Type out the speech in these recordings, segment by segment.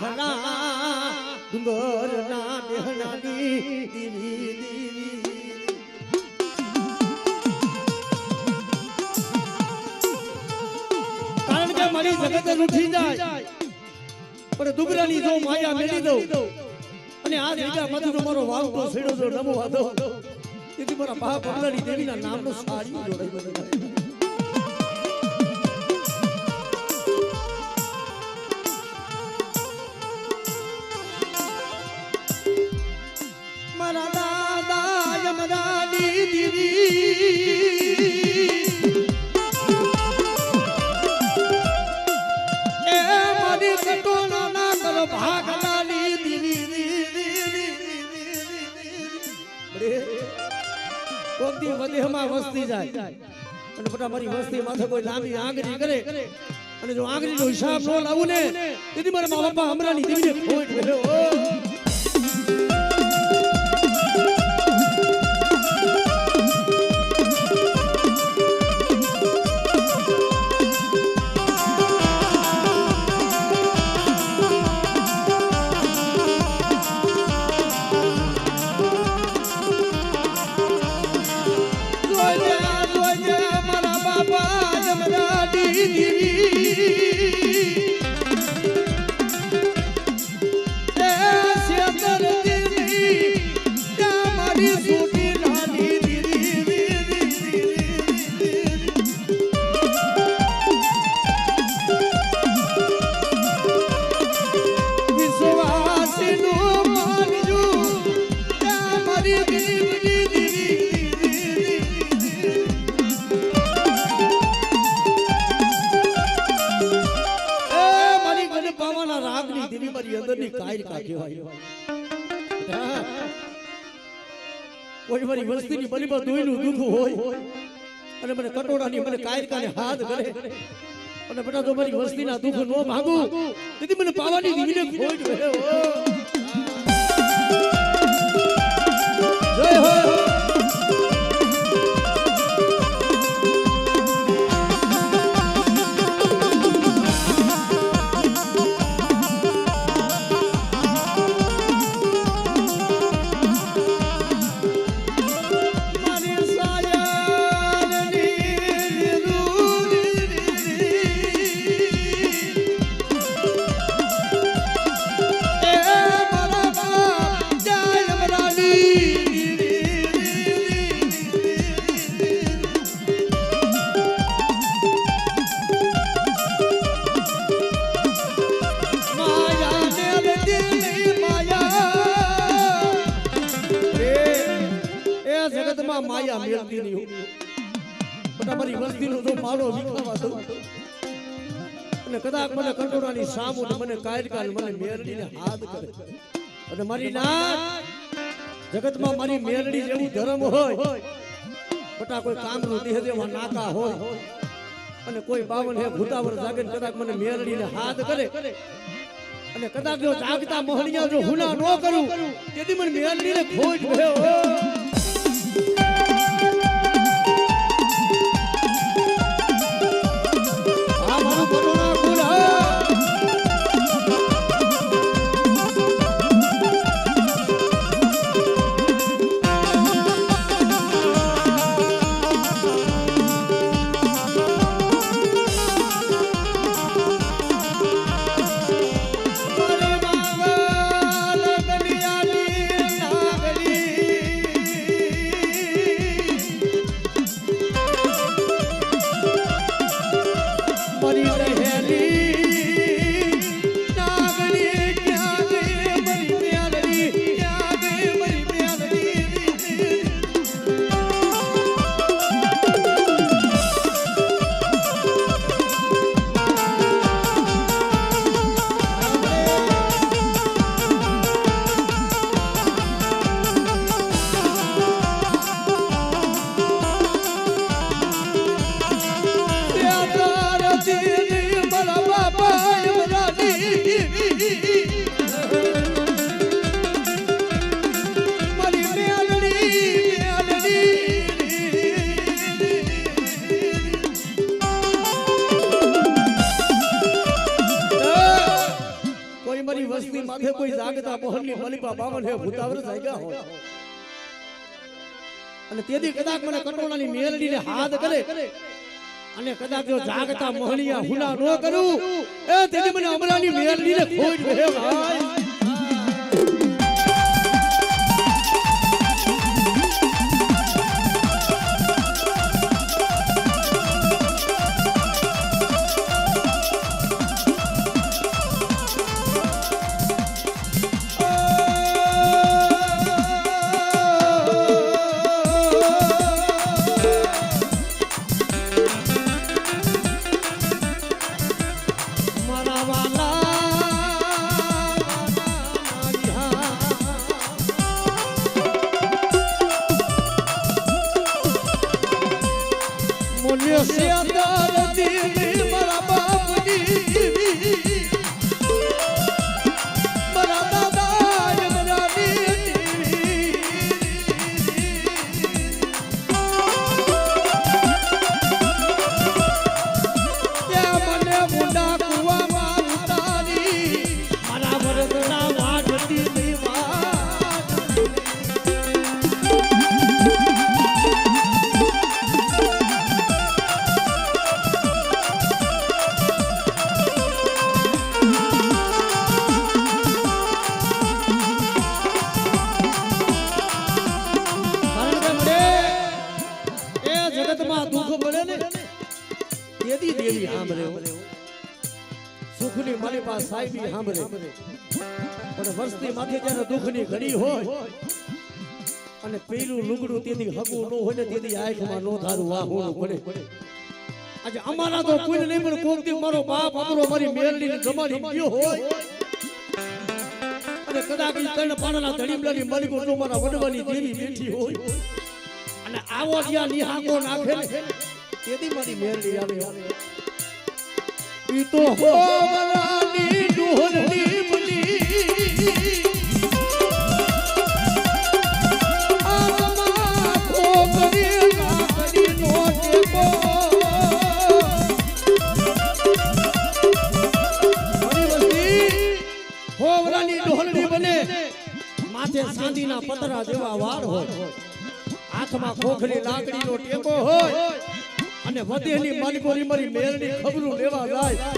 આખના ડુંગરના બેહણાની દીવી દીવી કારણ કે મારી જગત ઉઠી જાય પણ દુબરાની જો માયા મેલી દઉં અને આ રીજા મધુનો મારો વાવતો છેડો જો નમવા દો તેથી મારા બાપ પગલાની દેવીના નામનો સાડી જોડાઈ બને મારા દાદા યમરાની દીવી એ મારી કટોળા ના કરો ભાગલાની કોક દી વધેમાં વસ્તી જાય અને બટા મારી વસ્તી માથે કોઈ લાંબી આંગળી કરે અને જો આંગળીનો હિસાબ ન લાવું ને તેથી મારા મા બાપા હમણાંની દેવીને ખોટ ગયો કોઈ મારી વસ્તીની બલીમાં દોયનું દુઃખ હોય અને મને કટોરાની મને કાયરકાને હાથ કરે અને બેટા જો મારી વસ્તીના દુઃખ નો ભાગું તેથી મને પાવાની દીવીને ખોટ ગયો જય હો માયા મેળતી નહીં પણ અમારી વસ્તીનો જો માળો વિખાવા દઉં અને કદાચ મને કંટોરાની સામુ મને કાયરકાલ મને મેરડીને હાથ કરે અને મારી નાથ જગતમાં મારી મેરડી જેવું ધર્મ હોય બટા કોઈ કામનું દેહ જેવા નાકા હોય અને કોઈ 52 હે ભૂતાવર જાગે કદાચ મને મેરડીને હાથ કરે અને કદાચ જો જાગતા મોહણિયા જો હુના ન કરું તેથી મને મેરડીને ખોટ ગયો વસ્તી માથે કોઈ જાગતા મોહનની મલિપા બાવન હે ભૂતાવર જાગ્યા હોય અને તેથી કદાચ મને કટોળાની મેરડીને હાથ કરે અને કદાચ જો જાગતા મોહનિયા હુના ન કરું એ તેથી મને અમરાની મેરડીને ખોટ રહે ભાઈ સુખની મારી પાસે સાહેબી સાંભળે પણ વર્ષની માથે જ્યારે દુઃખની ઘડી હોય અને પેલું લુગડું તેથી હગું ન હોય ને તેથી આંખમાં નો ધારું વાહું પડે આજે અમારા તો કોઈ નહીં પણ કોક દી મારો બાપ અમરો મારી મેરડીને જમાડી ગયો હોય અને કદાચ કર્ણ પાણાના ધડીમલાની માલિકો તો મારા વડવાની દેવી બેઠી હોય અને આવો જ્યાં નિહાકો નાખે ને તેથી મારી મેરડી આવે ઈ તો હોવરાની ડોહરની બની આમાં ખોબરી નાગડી નો ટેકો હોવરાની ડોહરની બને માથે ચાંદીના પતરા જેવા વાળ હોય હાથમાં ખોખરી લાકડીનો ટેકો હોય અને વધેલી માલિકોની મારી મેરડી ખબરું લેવા જાય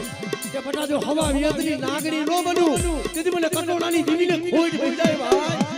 કે બટા જો હવા વેદની નાગડી નો બનું તેથી મને કટોળાની જીવીને ખોટ પડી જાય ભાઈ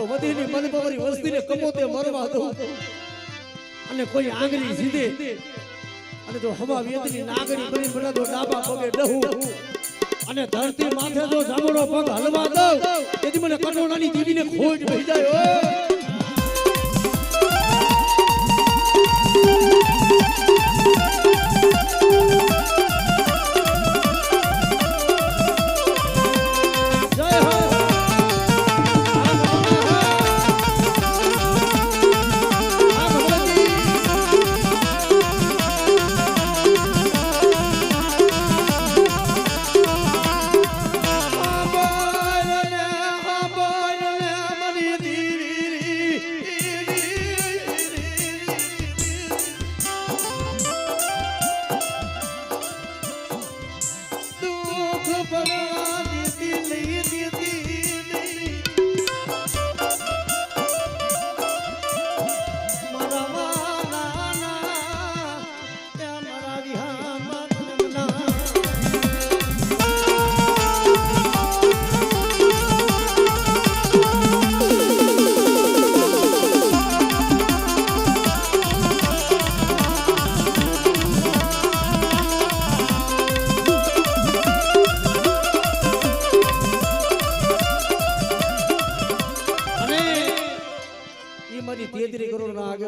વધીની મનપવરી વસ્તીને કમોતે મરવા દઉં અને કોઈ આંગળી સીધે અને જો હવા વેદની નાગડી બની બના દો ડાબા પગે ડહું અને ધરતી માથે જો જામડો પગ હલવા દઉં તેથી મને કટોળાની જીવીને ખોટ પડી જાય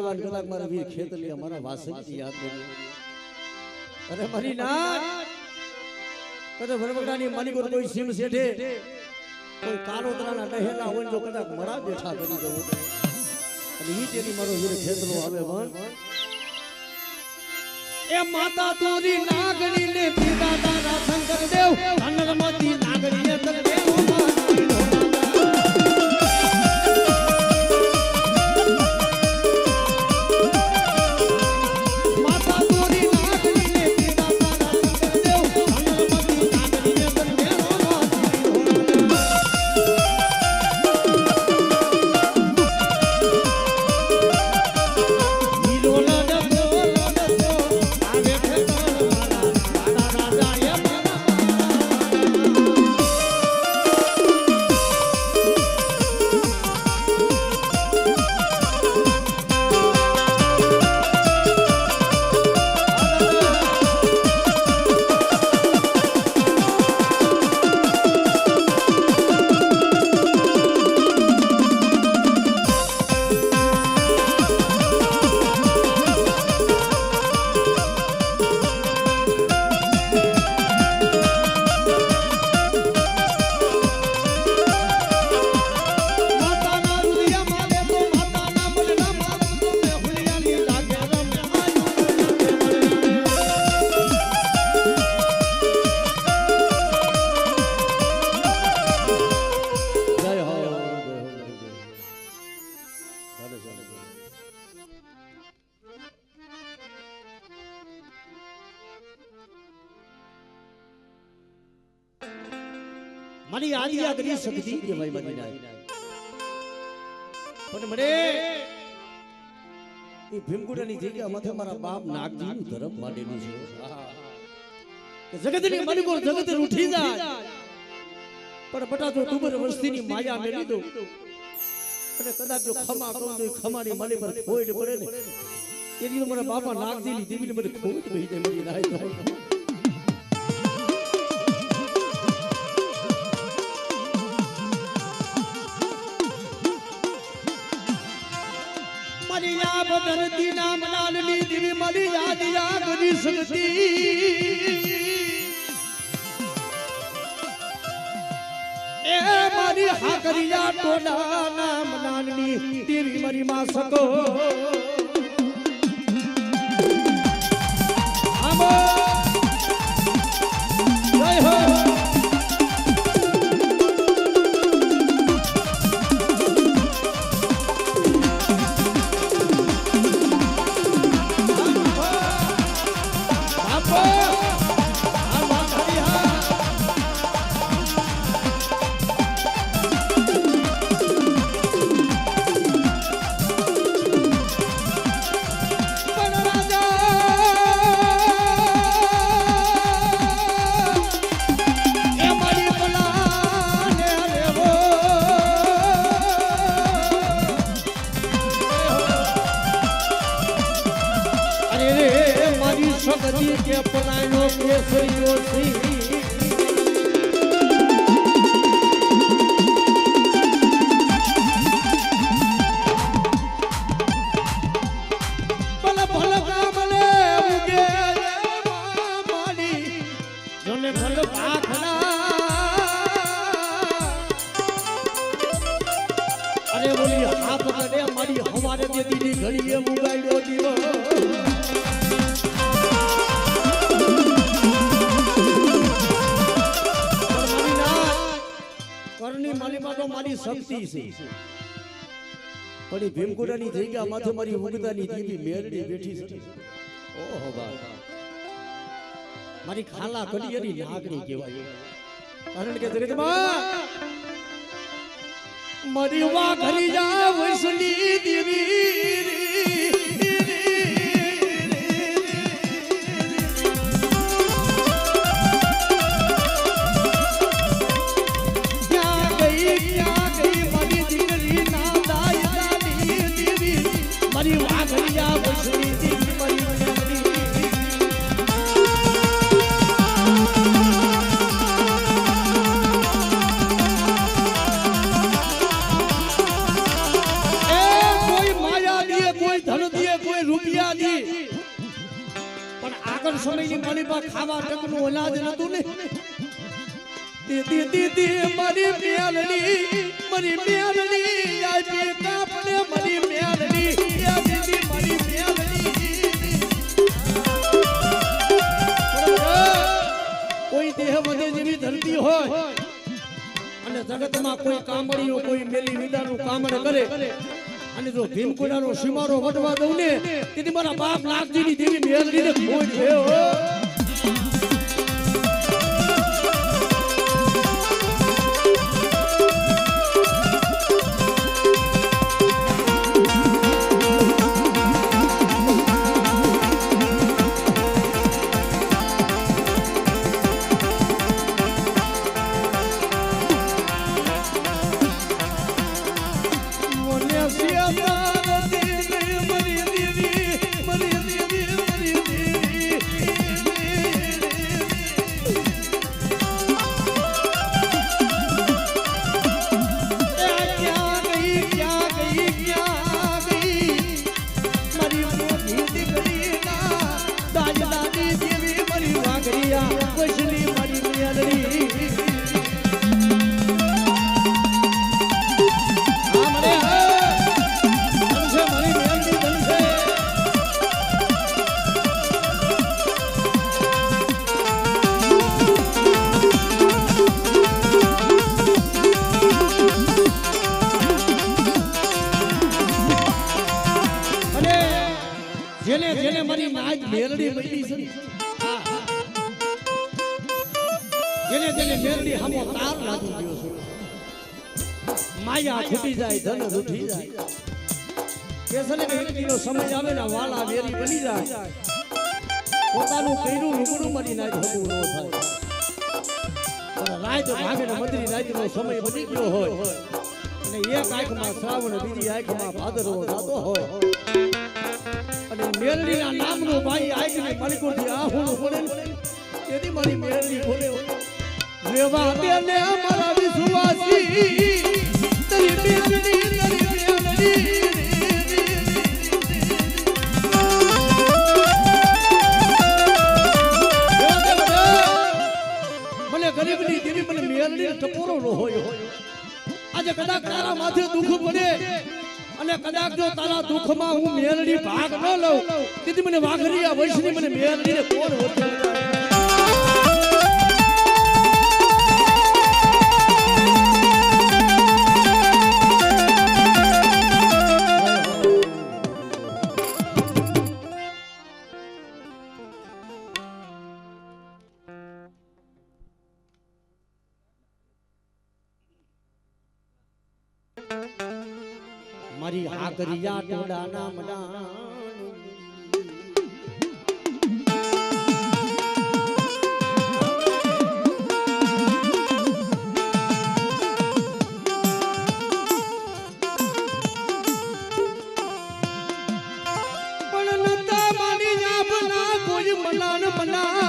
આગેવાન કદાચ મારા વીર ખેતલિયા મારા વાસણથી યાદ કરી અરે મારી નાક કદાચ વરવટાની માલિકો કોઈ સીમ શેઠે કોઈ કારોતરાના દહેલા હોય તો કદાચ મરા બેઠા કરી દઉં અને ઈ તેની મારો વીર ખેતલો આવે મન એ માતા તોરી નાગણી ને પીડા તારા શંકર દેવ અનરમતી નાગણી એ તર દેવ મારી આલિયા કરી શક્તિ કહેવાય મારી નાય પણ મને એ ભીમગુડાની જગ્યા માથે મારા બાપ નાગજીનું ધર્મ માંડેલું છે કે જગતની માલિકો જગત ઉઠી જાય પણ બટા જો ડુબર વસ્તીની માયા મેલી દો અને કદાચ જો ખમા કહું તો ખમાની માલી પર ખોટ પડે ને એની તો મારા બાપા નાગજીની દેવીને મને ખોટ પડી જાય મારી નાય ધરતી નામ લાલની દેવી મળી યાદિયા કરી શક્તિ એ મારી હાકરિયા ટોલા નામ લાલની દેવી મરી માં સકો આમો જય હો કે પલાયનો કેસરીઓ સી ભલે ભલે કામલે ઉગે માડી જોને ભલે ભાખના અરે બોલી હાથ પકડે મારી હવારે દે દીદી ઘડીએ મુગાડ્યો દીવો મારી શક્તિ છે પણ ભીમગુડાની જગ્યા માથે મારી ઉગતાની દેવી મેરડી બેઠી છે ઓહો બા મારી ખાલા કડિયાની નાગણી કહેવાય કારણ કે જગતમાં મારી વા ઘરી જા વૈષ્ણી દેવી માયા પાસે ખાવા ટકનું અનાજ નતું ને દીદી દીદી મારી મેલડી આપી કાપડે મારી મેલડી દીદી મારી મેલડી કોઈ દેહ વધે જેવી ધરતી હોય અને જગતમાં કોઈ કામડીઓ કોઈ મેલી વિદાનું કામડ કરે અને જો ભીમકુડાનો સીમારો વટવા દઉં ને તેથી મારા બાપ નાગજીની દેવી મેલડીને ખોઈ છે જેને મારી નાચ મેલડી બની છે જેને મેલડી હમો તાર લાગી ગયો છે માયા ખૂટી જાય ધન રૂઠી જાય કેસને એકનો સમય આવે ને વાલા વેરી બની જાય પોતાનું કઈનું રૂબરૂ મરી નાચ હકું ન થાય પણ રાત ભાગે ને મંદરી નાચનો સમય બની ગયો હોય અને એક આંખમાં શ્રાવણ બીજી આંખમાં ભાદરવો થતો હોય અને મેલડીના નામનો ભાઈ આંખની મણકોથી આહુણું પડે તેથી મારી મેલડી બોલે રેવા દેને અમારા વિશ્વાસી તારી મેલડી મને ગરીબની દેવી મને મેલડી ટપોરો નો હોય આજે કદાચ તારા માથે દુઃખ પડે અને કદાચ જો તારા દુઃખમાં હું મેલડી ભાગ ન લઉં તેથી મને વાઘરિયા વૈષ્ણવી મને મેલડીને કોણ હોતો મારી હાકરિયા ટોડાના મડા પણ નતા મારી જાબના કોઈ મનાન મના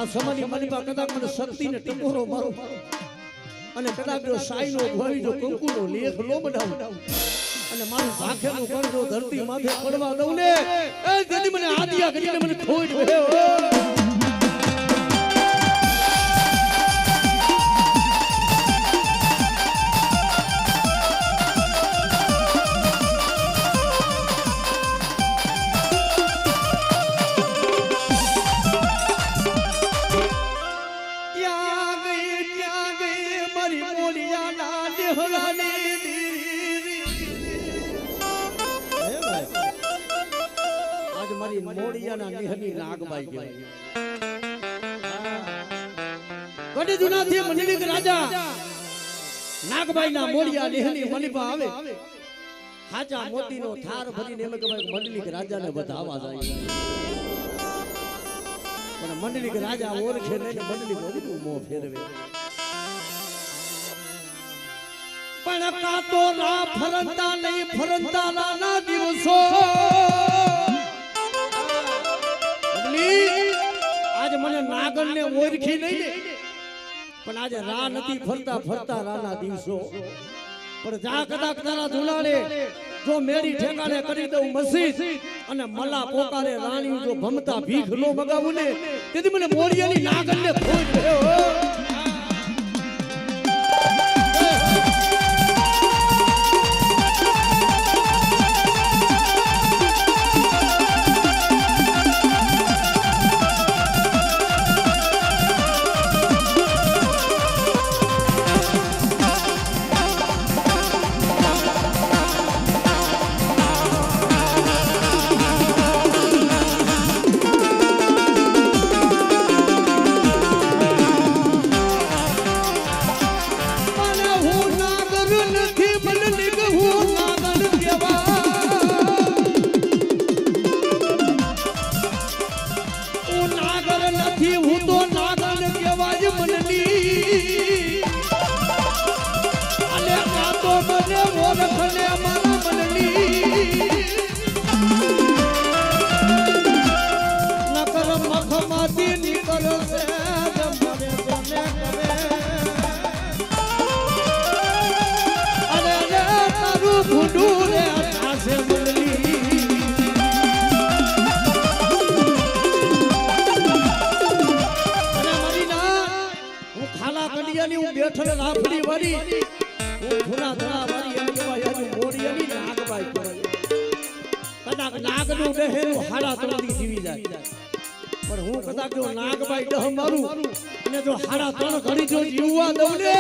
સમની મનીમાં કદાચ મને શક્તિને ટકોરો મારો અને કદાચ જો સાઈનો ભોઈ જો કંકુનો લેખ લો બનાવું અને મારું ભાખેનું કરજો ધરતી માથે પડવા દઉં ને એ જદી મને આદિયા કરીને મને ખોઈ ગયો મોડિયાના નિહની નાગબાઈ કહેવાય ગઢ જૂનાથી મંડલિક રાજા નાગબાઈના મોડિયા નિહની મલીપા આવે ખાચા મોતીનો થાર ભરીને એમ કહેવાય મંડલિક રાજાને વધાવવા જાય પણ મંડલિક રાજા ઓળખે નહીં ને મંડલિક ઓળખું મોં ફેરવે પણ કાતો ના ફરંતા નહીં ફરંતા ના દિવસો આજે મને નાગર ને ઓળખી નહીં પણ આજે રા નથી ફરતા ફરતા રાના દિવસો પણ જા કદાચ તારા ધુલાડે જો મેરી ઠેકાણે કરી દઉં મસ્જિદ અને મલા પોકારે રાણી જો ભમતા ભીખ નો મગાવું ને તેથી મને મોરિયાની નાગર ને ખોજ રહ્યો બેઠલ રાફડી વાળી હું ધુના ધરા વાળી એમ કહેવાય આજુ મોરિયાની નાગબાઈ કહેવાય કદાચ નાગનું ડહેરું હાડા ત્રણથી જીવી જાય પણ હું કદાચ જો નાગબાઈ ડહ મારું અને જો હાડા ત્રણ ઘડી જો જીવવા દઉં ને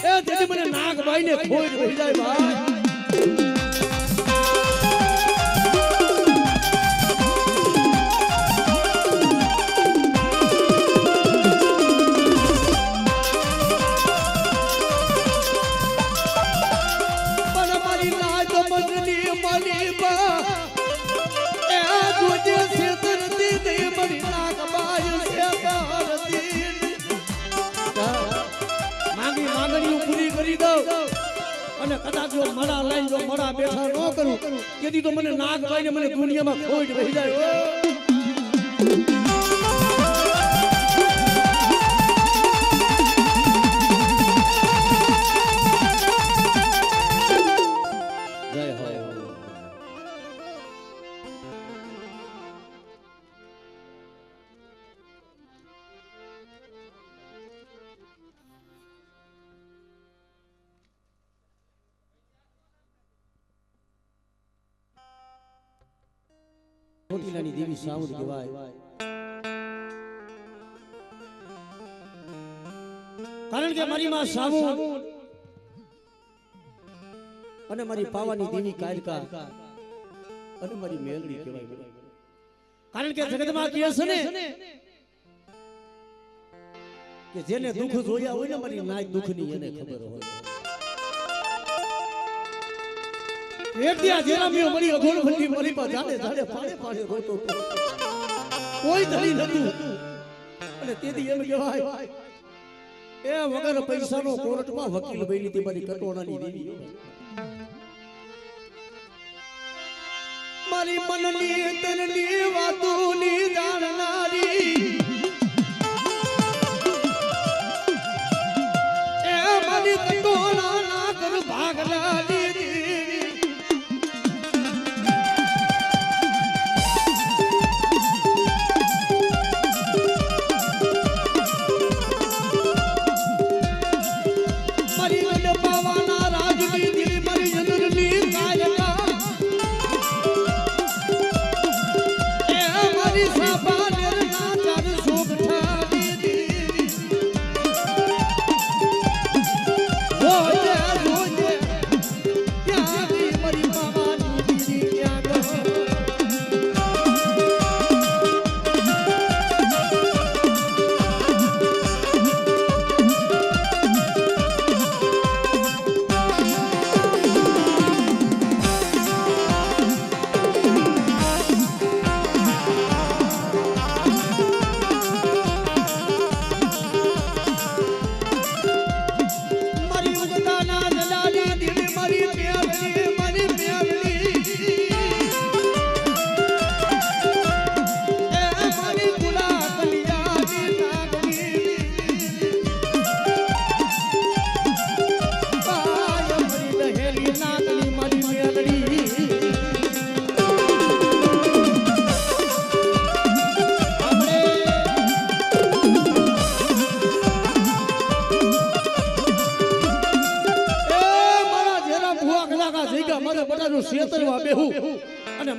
એ તેથી મને નાગબાઈને ખોજ રહી જાય ભાઈ અને કદાચ જો મડા લઈને જો મડા બેઠા ન કરું તેથી તો મને નાગભાઈ ને મને દુનિયામાં ખોટ રહી જાય જય હો મોતીલાની દેવી સાઉન્ડ કહેવાય કારણ કે મારી માં સાઉન્ડ અને મારી પાવાની દેવી કાયકા અને મારી મેલડી કહેવાય કારણ કે જગતમાં કહે છે ને કે જેને દુઃખ જોયા હોય ને મારી નાય દુઃખની એને ખબર હોય એકદિયા જેના મે મરી અઘોર ભંડી મરી પા જાડે જાડે પાડે પાડે રોતો કોઈ ધણી નતું અને તેથી એમ કહેવાય એ વગર પૈસાનો કોર્ટમાં વકીલ બની તે મારી કટોણાની દેવી મારી મનની તનની વાતોની જાણનારી એ મારી કટોણા ના કર ભાગલાની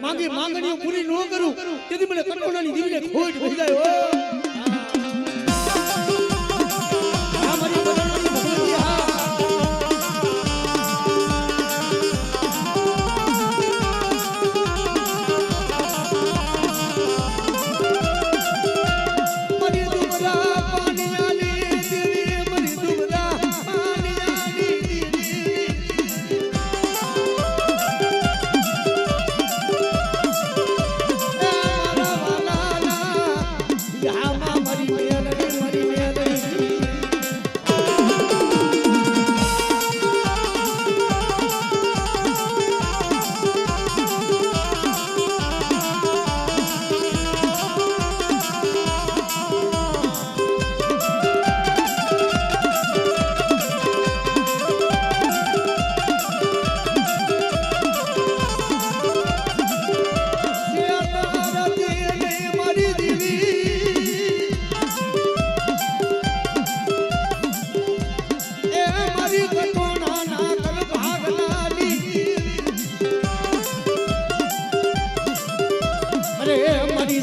માંગી માંગણીઓ પૂરી ન કરું તેથી મને કટોણાની દીવીને ખોટ થઈ જાય હો આ મારી બદલવાની ભગવતી હા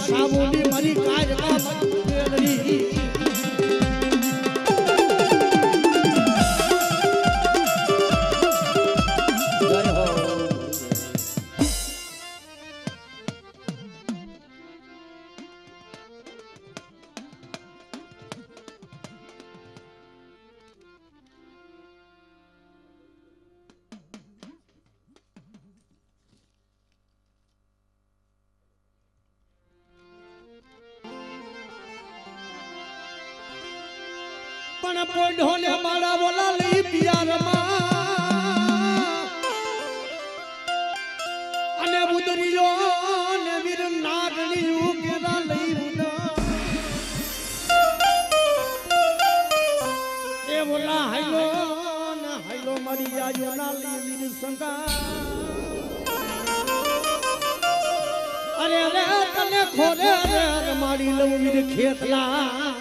સાબુની મારી કાજકા મેલડી જય હો પણ પોઢો ને મારા બોલા લઈ પિયારમાં અને ઉદરિયો ને વીર નાગણીયું કેરા લઈ ઉના એ બોલા હાઈલો મારી જાજો ના લઈ વીર સંગા અરે તને ખોલે અરે મારી લઉં વીર ખેતલા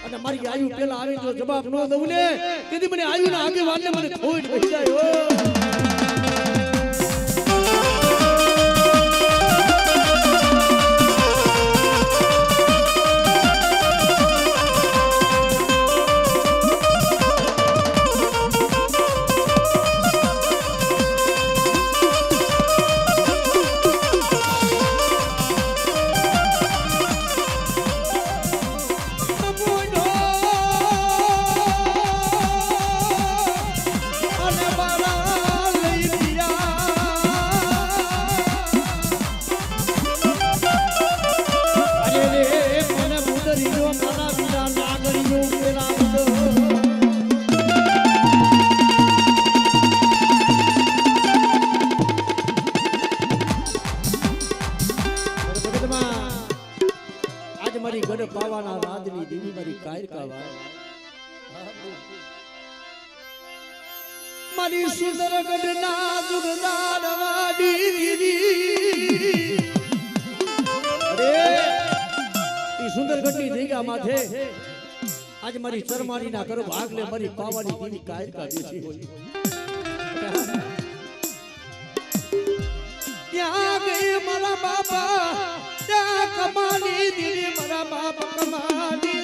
અને મારી આયુ પેલા આવી જો જવાબ ન દઉં ને તેથી મને આયુ ના આગેવાન ને મને ખોટ પડી જાય પાવાના રાજની દેવી મારી કાયરકા મારી સુંદર ગઢના દુગદાર વાડી દીદી અરે ઈ સુંદર ગઢની જગ્યા માથે આજ મારી ચરમાની ના કરો ભાગલે મારી પાવાની દેવી કાયરકા બેસી ત્યાં ગઈ મારા બાપા ત્યાં કમાની દીદી મારા બાપા કમાની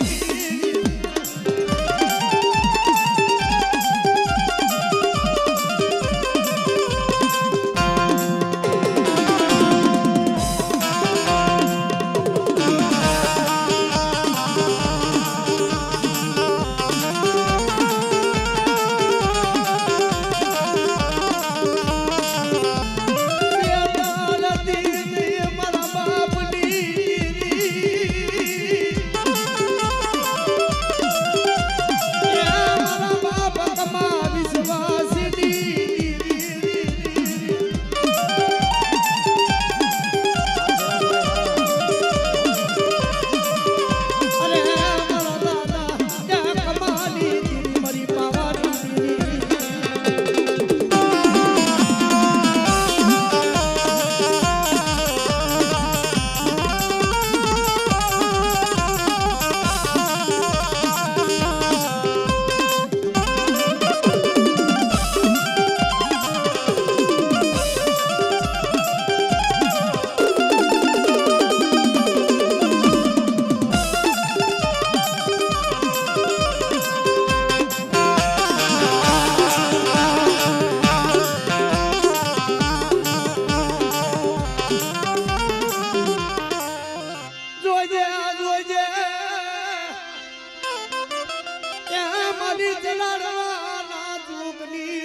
ચલાડવાના ચૂકની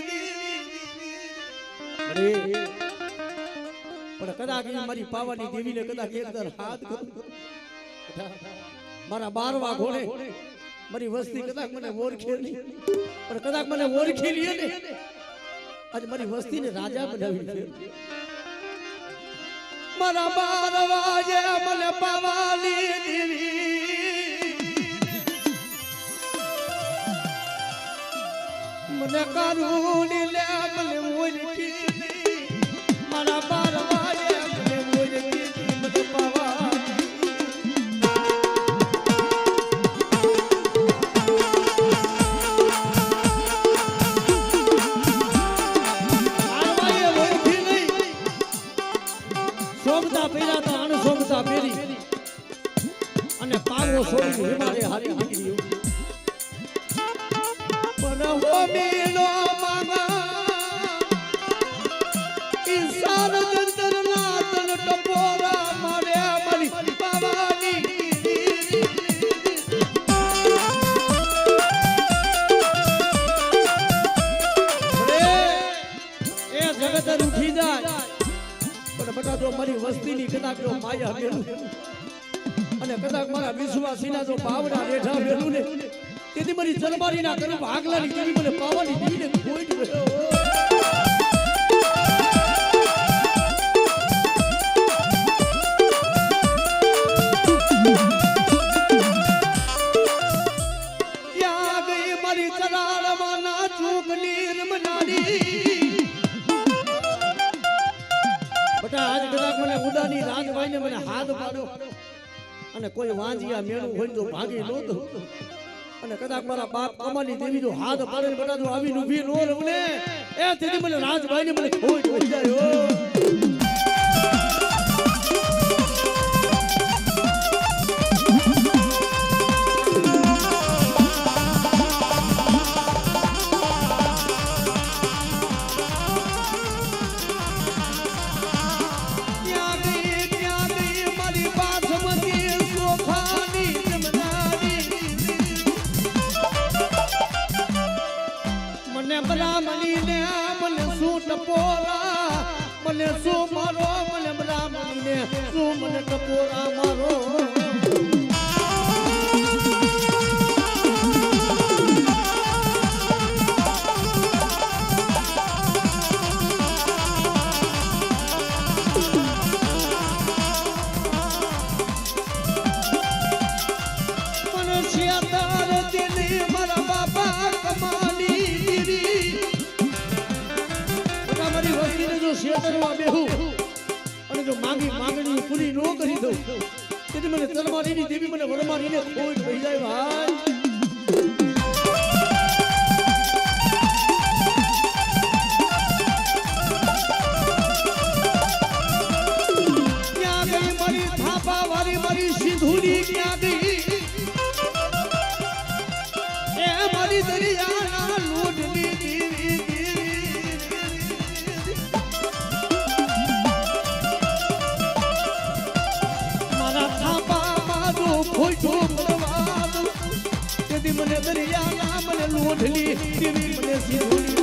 પણ કદાચ મારી પાવાની દેવીને કદાચ એકદર હાથ કરું મારા બારવા ઘોડે મારી વસ્તી કદાચ મને ઓળખે નહીં પણ કદાચ મને ઓળખી લે ને આજે મારી વસ્તીને રાજા બનાવી છે મારા બારવા જે મને પાવાની દેવી મને કારુણી લે મને ઓળખી મારા બારવા જે મને ઓળખી મને પાવાની સોમતા પહેલા તો આણ સોમતા પહેરી અને પાગો છોડી હિમાલય હારી નીકળ્યો પણ હો મેલો માંગા ઇન્સાન જંતર ના તન ટપોરા મારે મારી પાવાની એ જગત ઉઠી જાય બટા જો મારી વસ્તીની કદાચ જો માયા મેલું અને કદાચ મારા વિશ્વાસીના જો પાવડા રેઠા મેલું ને તેથી મારી જલમારીના કરી ભાગલાની કરી મને પાવાની દીને કોઈ ત્યાં ગઈ મારી ચલાડવાના ચૂકની રમનાની આજ કદાચ મને ઉદાની રાજભાઈને મને હાથ પાડ્યો અને કોઈ વાંજિયા મેણું હોય તો ભાગી નો દો અને કદાચ મારા બાપ કમાની દેવી જો હાથ પાડે બધા જો આવીને ઊભી નો રહું ને એ તેથી મને રાજભાઈને મને ખોટ વહી જાય બ્રાહ્મણી ને મને શું ટપોરા મને શું મારો મને બ્રાહ્મણી ને શું મને ટપોરા મારો અને જો માંગણી પૂરી ન કરી દઉં તેથી મને તલવારીની દેવી મને વરમારીને ખોટ થઈ જાય ભાઈ ક્યાં ગઈ મારી થાપા વાળી મારી સિંધુની ક્યાં ગઈ એ મારી દરિયાના લોઢની દેવી મને દરિયા મને લોઢલી દેવી મને સિંધુની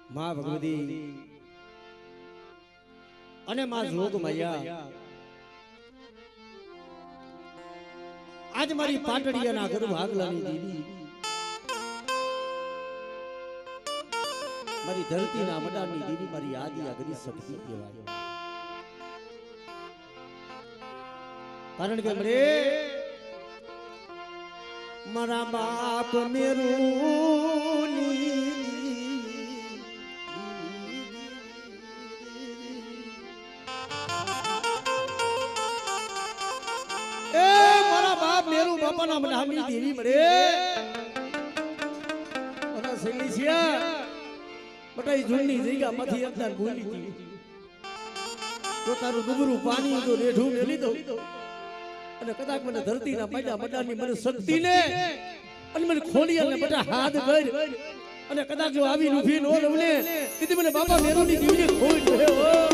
માં ભગવતી અને માં જોગ મૈયા આજ મારી પાટડીયાના ઘર ભાગલાની દેવી મારી ધરતીના મડાની દેવી મારી આદિ અગરી શક્તિ કહેવાય. કારણ કે મરે મારા બાપ મેરુની એ મારા બાપ મેરુ બાપાના મડાની દેવી મરે અને સૈલી છે બટાઈ જૂની જગ્યામાંથી એકદાર ભૂલી હતી તો તારું ડુબરું પાણી તો રેઢું ને લીધો અને કદાચ મને ધરતીના પાડા બડાની મને શક્તિને અને મને ખોલી અને બટા હાથ કરી અને કદાચ જો આવી ઊભી નો રહું ને કીધી મને બાપા મેરુની દીવને ખોઈ ગયો.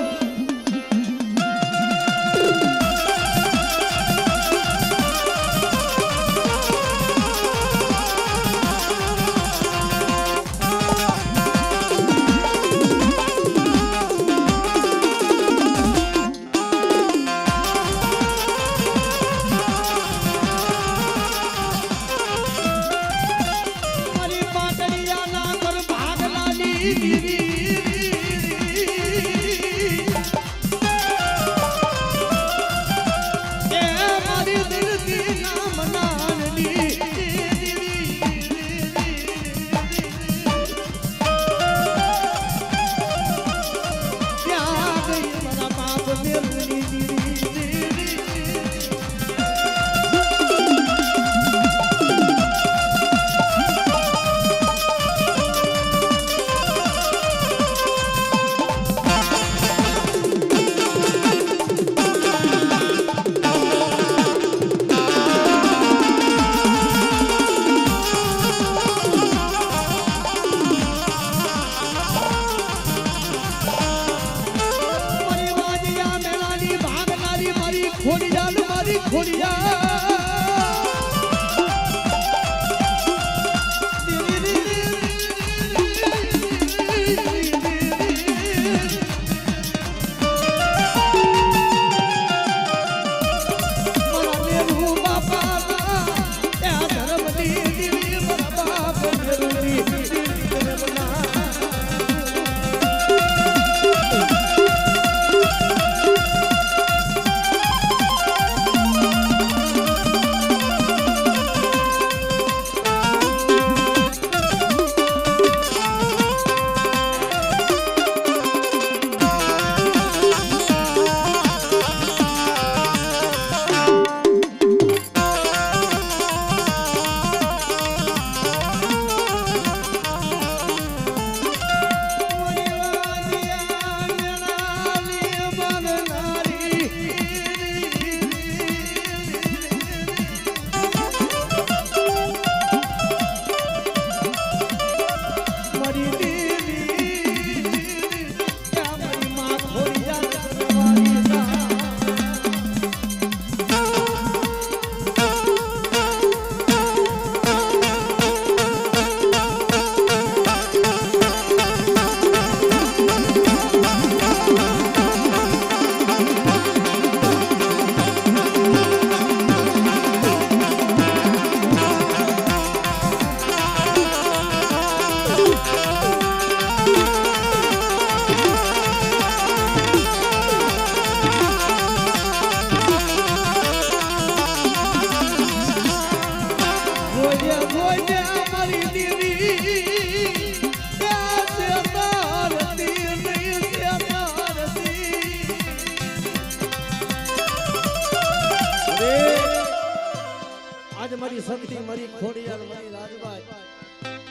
શક્તિ મારી ખોડિયાર મારી રાજભાઈ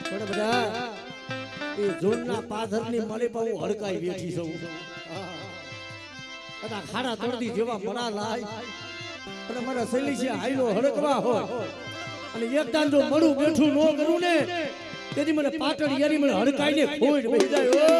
પણ બધા એ જોનના પાથરની મળે પણ હું હડકાઈ બેઠી છું. કદા ખાડા તોડતી જેવા મરા લાય અને મારા શૈલી છે હાઈલો હડકવા હોય અને એકદાન જો મળું બેઠું નો કરું ને તેથી મને પાટણ યારી મને હડકાઈને ખોઈ બેસી જાય.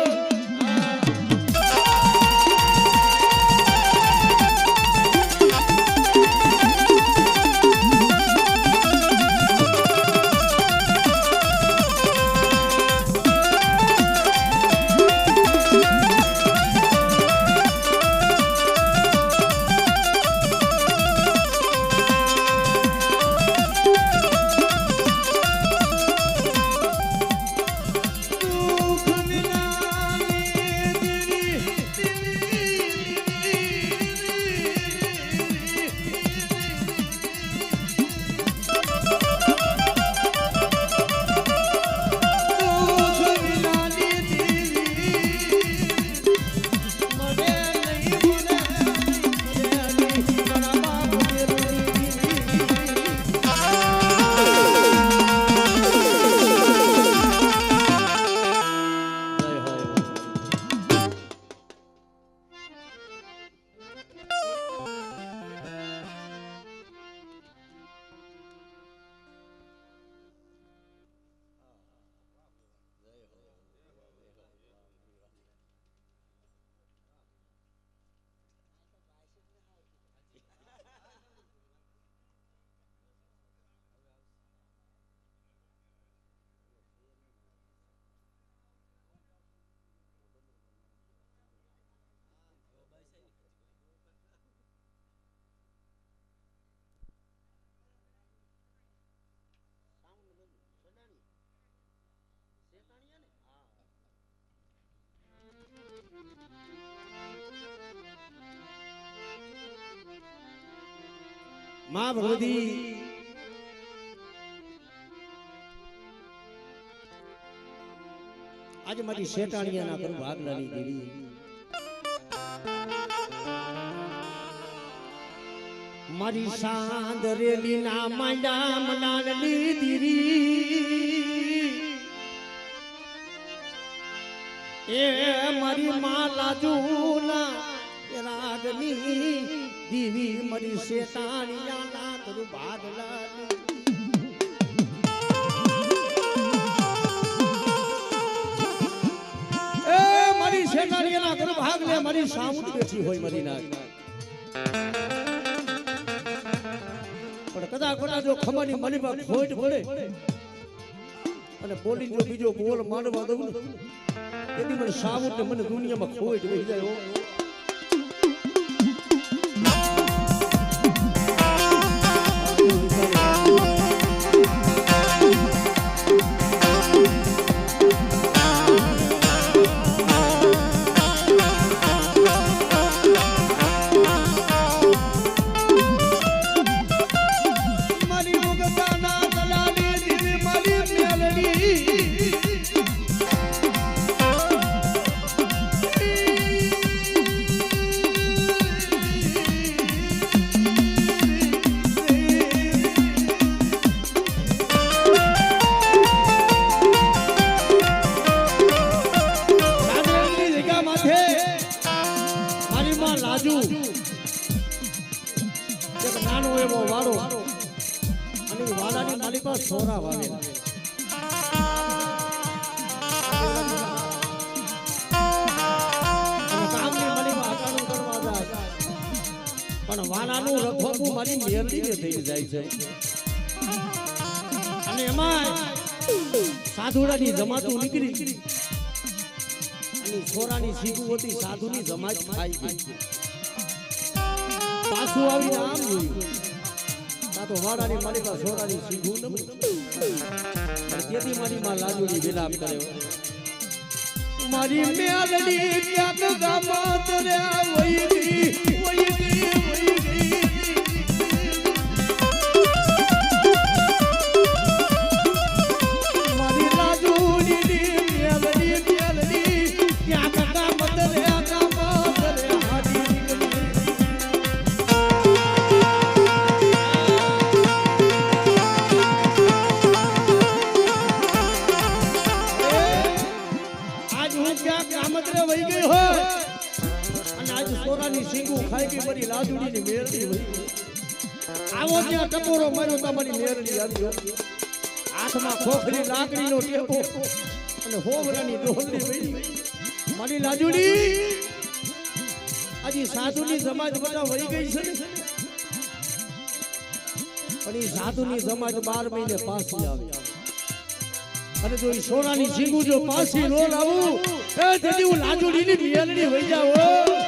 માં ભગવતી આજે મારી શેટાણીયાના કરું ભાગલાની દેવી મારી સાંદરેલી ના માંડા મનાલની દીરી એ મારી માં લાજુના રાગની દીવી મારી શેટાણીયાના કરું ભાગલાની શેટાણીયાના ઘર ભાગ લે મારી સામુદ બેઠી હોય મારી નાગ પણ કદાચ કોના જો ખમાની મની પર ખોટ પડે અને બોલી જો બીજો બોલ માંડવા દઉં તેથી મને સામુદ ને મને દુનિયામાં ખોટ વહી જાય હો સોરા વાવેલા કામની મલીમાં હટાણું કરવા જાય પણ વાલાનું રખોપું મારી મેરડીને થઈ જાય છે અને એમાં સાધુડાની જમાતું નીકળી અને સોરાની સીધું હતી સાધુની જમાત ખાઈ ગઈ પાછું આવીને આમ જોયું તો વાડાની માલિકા સોરાની સીધું ન તેથી મારી માં લાજુડી વિલાપ કર્યો મારી મેલડી ક્યાંક ગામત રે વઈ ગઈ મારી લાજુડી મેલડી ક્યાંક ગામત રે હાડી વહી ગઈ હોય અને આજ સોરાની સિંગુ ખાઈ ગઈ મારી લાજુડીની મેરડી વહી ગઈ આવો ત્યાં ટકોરો માર્યો તો મારી મેરડી આવી હાથમાં ખોખરી લાકડીનો ટેકો અને હોવરાની ડોલની વહી મારી લાજુડી આજી સાધુની સમાજ બધા વહી ગઈ છે ને પણ એ સાધુની સમાજ 12 મહિને પાછી આવી અને જો સોનાની સિંગુ જો પાછી નો લાવું એ તેથી હું લાજુડીની મેલડી વઈ જાવ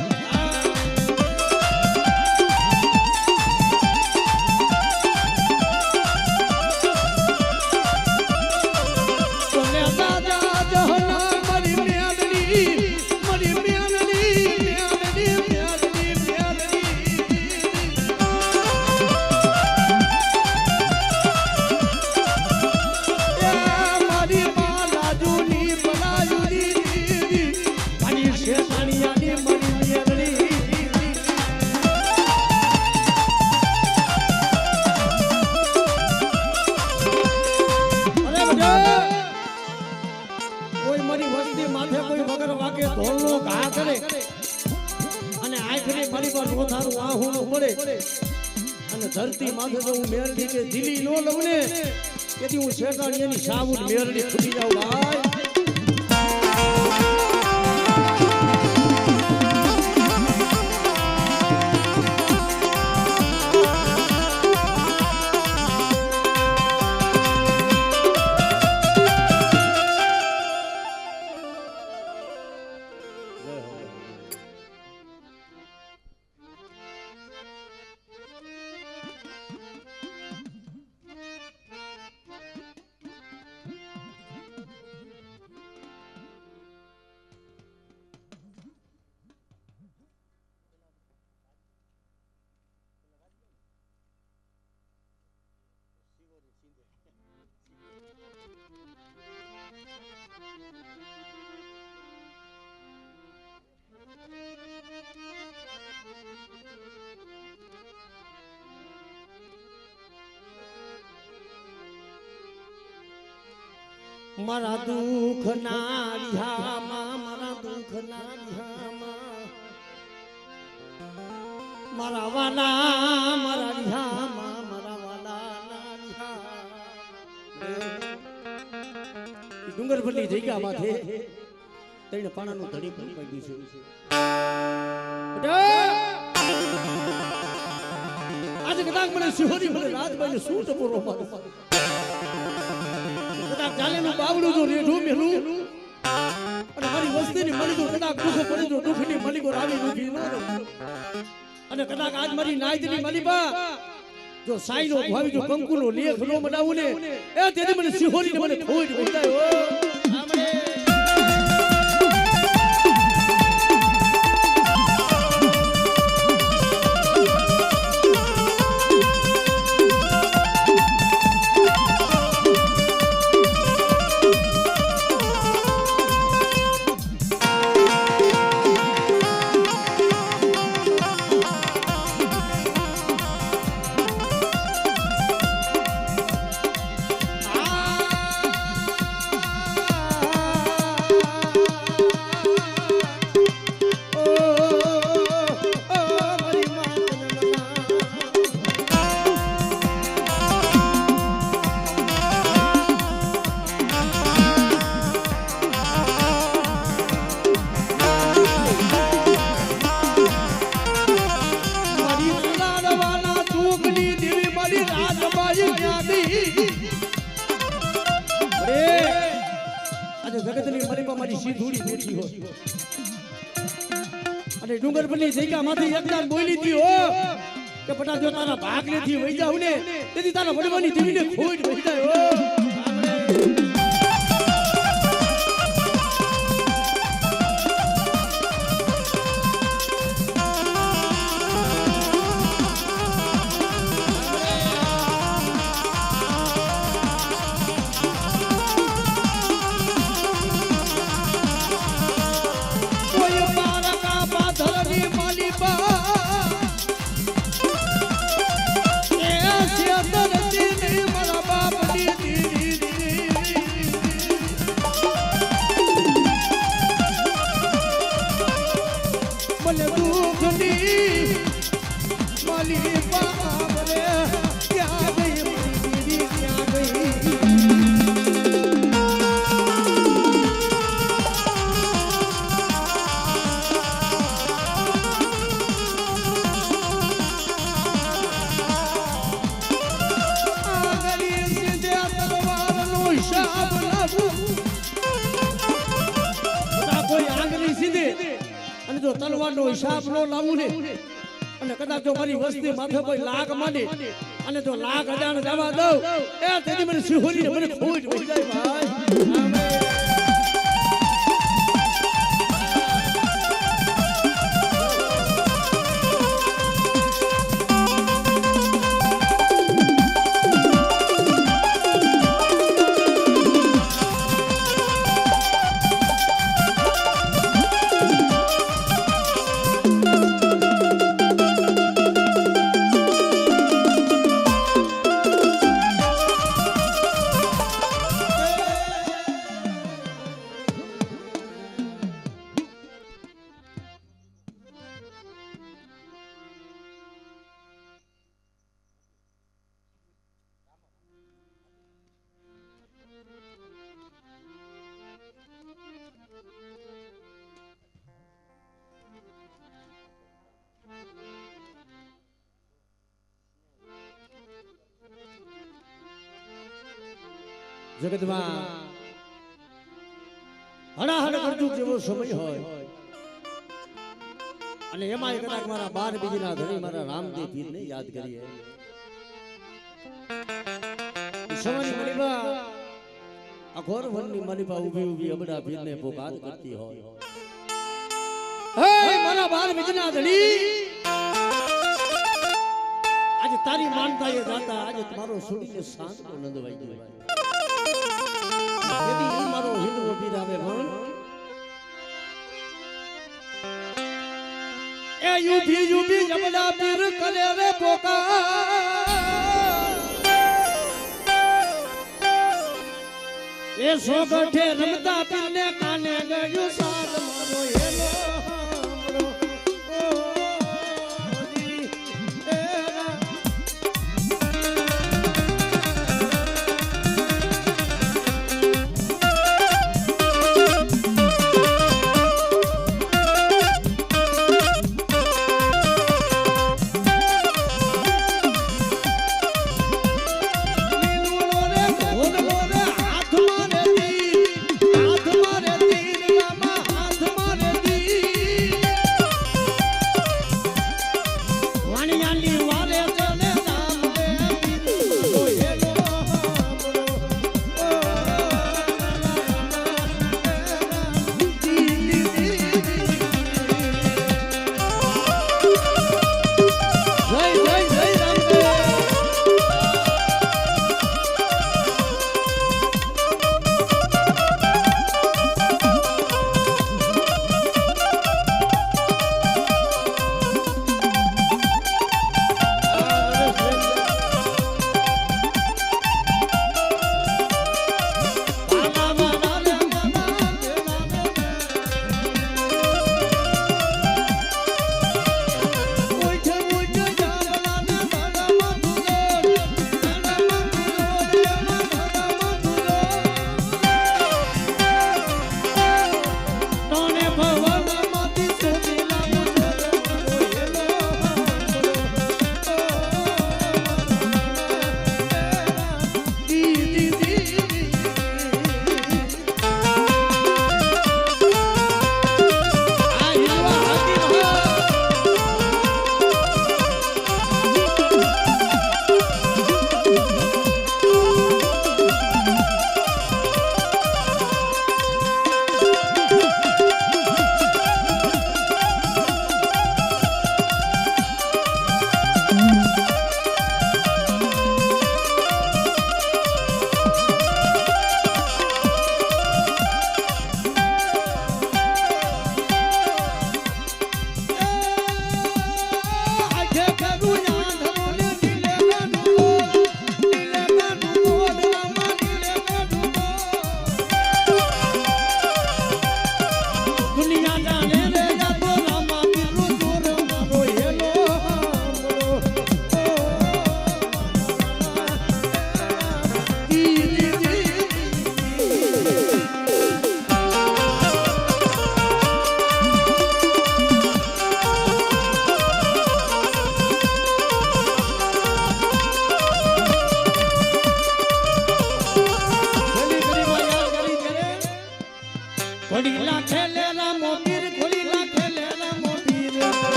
ધરતી માથે તો હું મેરડી કે જીલી નો લઉં ને તેથી હું શેતાણીયાની સાબુન મેરડી ફૂટી જાઉં ભાઈ મારા દુઃખ ના વિહામાં મારા દુઃખ ના વિહામાં મારા વાલા મારા વિહામાં મારા વાલા ના વિહામાં ડુંગર પરની જગ્યા માથે તેને પાણાનું ધડી પણ પડ્યું છે આજે કદાચ મને સિંહોની મને રાજભાઈને શું ટપોરો મારો કદાચ ચાલેલું બાવડું જો રેઢું મેલું અને મારી વસ્તીની મળી તો કદાચ દુઃખ પડી તો દુઃખની મળી કો રાવી દુઃખી ન અને કદાચ આજ મારી નાયદની મલીબા જો સાઈનો ભાવી જો કંકુનો લેખ નો બનાવું ને એ તેથી મને સિંહોની મને ખોઈ ગોતાયો આમરે અને ડુંગર પરની જગ્યા માંથી એકદાર બોલી હતી હો કે પટા જો તારા ભાગ લેથી વઈ જાવ ને તેથી તારા વડવાની દેવીને ખોટ વઈ જાય હો તલવારનો હિસાબ નો લાવું ને અને કદાચ જો મારી વસ્તી માથે કોઈ લાગ માંડે અને જો લાગ અજાણ જવા દઉં એ તેથી મને સિંહોની મને ખોટ વઈ જાય ભાઈ જગતમાં હડાહડ કરતું જેવો સમય હોય અને એમાં કદાચ મારા 12 બીજના ધણી મારા રામદેવ પીરને યાદ કરીએ સમયની મલિબા અઘોર વનની મલિબા ઊભી ઊભી અબડા પીરને પોકાર કરતી હોય હે મારા 12 બીજના ધણી આજે તારી માનતાએ જાતા આજે તમારો છોડીને શાંત નંદવાઈ ગયો મારો હિન્દુ પીર આવે યુભી યુભી જમલા પીર કરે રે પોકા એ સોગઠે રમતા પીરને કાને ગયું સાદ મારો હેલો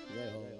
જય હો.